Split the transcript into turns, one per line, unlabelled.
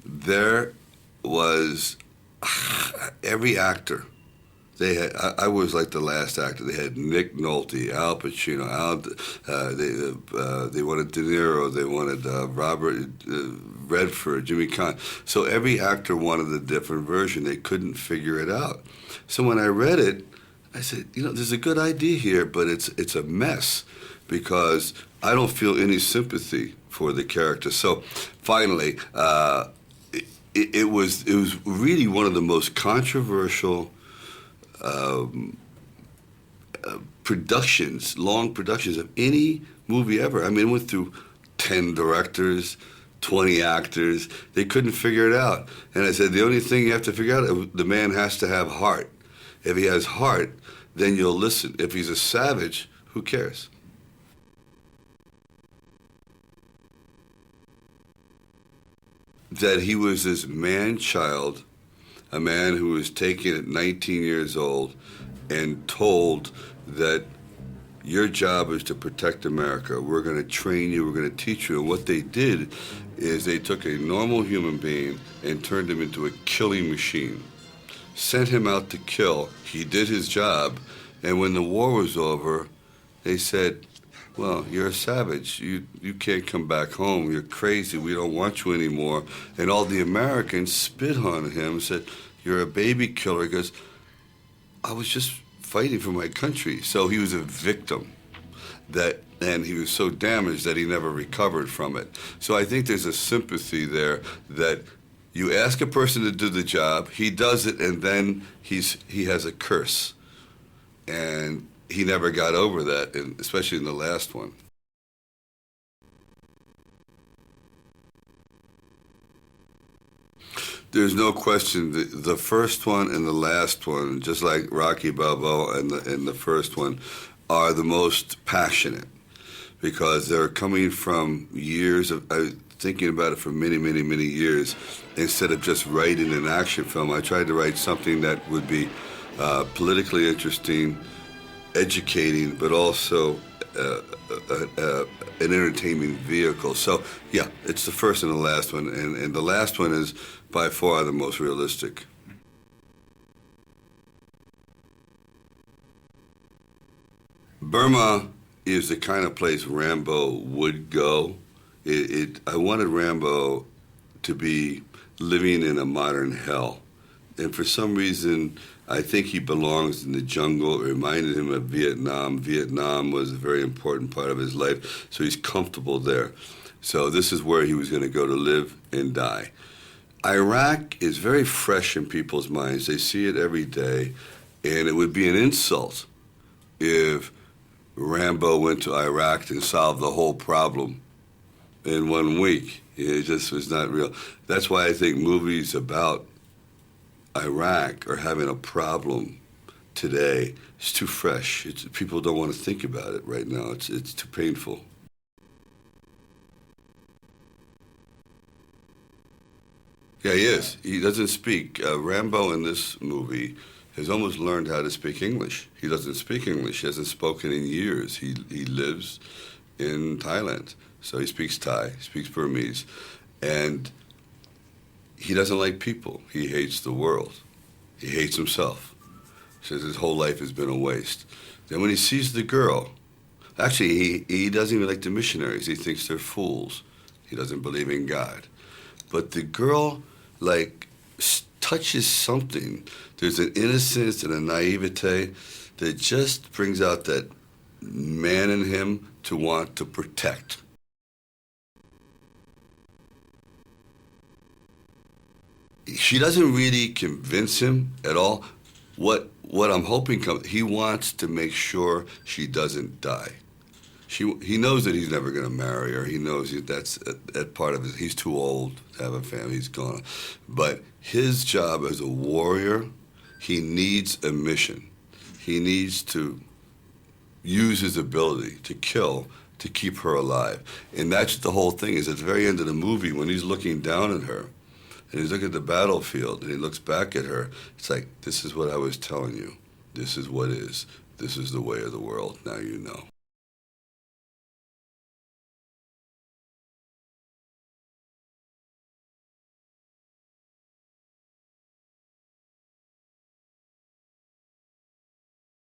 there was every actor. They had. I was like the last actor. They had Nick Nolte, Al Pacino, they wanted De Niro, they wanted Robert Redford, Jimmy Caan. So every actor wanted a different version. They couldn't figure it out. So when I read it, I said, there's a good idea here, but it's a mess because I don't feel any sympathy for the character. So finally, it was really one of the most controversial productions, long productions of any movie ever. I mean, it went through 10 directors, 20 actors. They couldn't figure it out. And I said, the only thing you have to figure out, the man has to have heart. If he has heart, then you'll listen. If he's a savage, who cares? That he was this man-child, a man who was taken at 19 years old and told that your job is to protect America. We're going to train you. We're going to teach you. And what they did is they took a normal human being and turned him into a killing machine, sent him out to kill. He did his job. And when the war was over, they said, well, you're a savage. You can't come back home. You're crazy. We don't want you anymore. And all the Americans spit on him and said, you're a baby killer. He goes, I was just fighting for my country. So he was a victim, and he was so damaged that he never recovered from it. So I think there's a sympathy there that you ask a person to do the job, he does it, and then he has a curse. And he never got over that, especially in the last one. There's no question. The first one and the last one, just like Rocky Balboa and the first one, are the most passionate because they're coming from years of thinking about it for many, many, many years. Instead of just writing an action film, I tried to write something that would be politically interesting, educating, but also an entertainment vehicle. So, yeah, it's the first and the last one, and the last one is by far the most realistic. Burma is the kind of place Rambo would go. I wanted Rambo to be living in a modern hell. And for some reason, I think he belongs in the jungle. It reminded him of Vietnam. Vietnam was a very important part of his life, so he's comfortable there. So this is where he was going to go to live and die. Iraq is very fresh in people's minds. They see it every day, and it would be an insult if Rambo went to Iraq and solved the whole problem in 1 week. It just was not real. That's why I think movies about Iraq are having a problem today. It's too fresh. People don't want to think about it right now. It's too painful. Yeah, he is. He doesn't speak. Rambo in this movie has almost learned how to speak English. He doesn't speak English. He hasn't spoken in years. He lives in Thailand. So he speaks Thai, he speaks Burmese. And he doesn't like people. He hates the world. He hates himself. He says his whole life has been a waste. Then when he sees the girl, actually he doesn't even like the missionaries. He thinks they're fools. He doesn't believe in God. But the girl, touches something. There's an innocence and a naivete that just brings out that man in him to want to protect. She doesn't really convince him at all. What I'm hoping he wants to make sure she doesn't die. He knows that he's never going to marry her. He knows that's that part of it. He's too old to have a family. He's gone. But his job as a warrior, he needs a mission. He needs to use his ability to kill to keep her alive. And that's the whole thing, is at the very end of the movie when he's looking down at her, and he's looking at the battlefield, and he looks back at her. It's like, this is what I was telling you. This is what is. This is the way of the world. Now you know.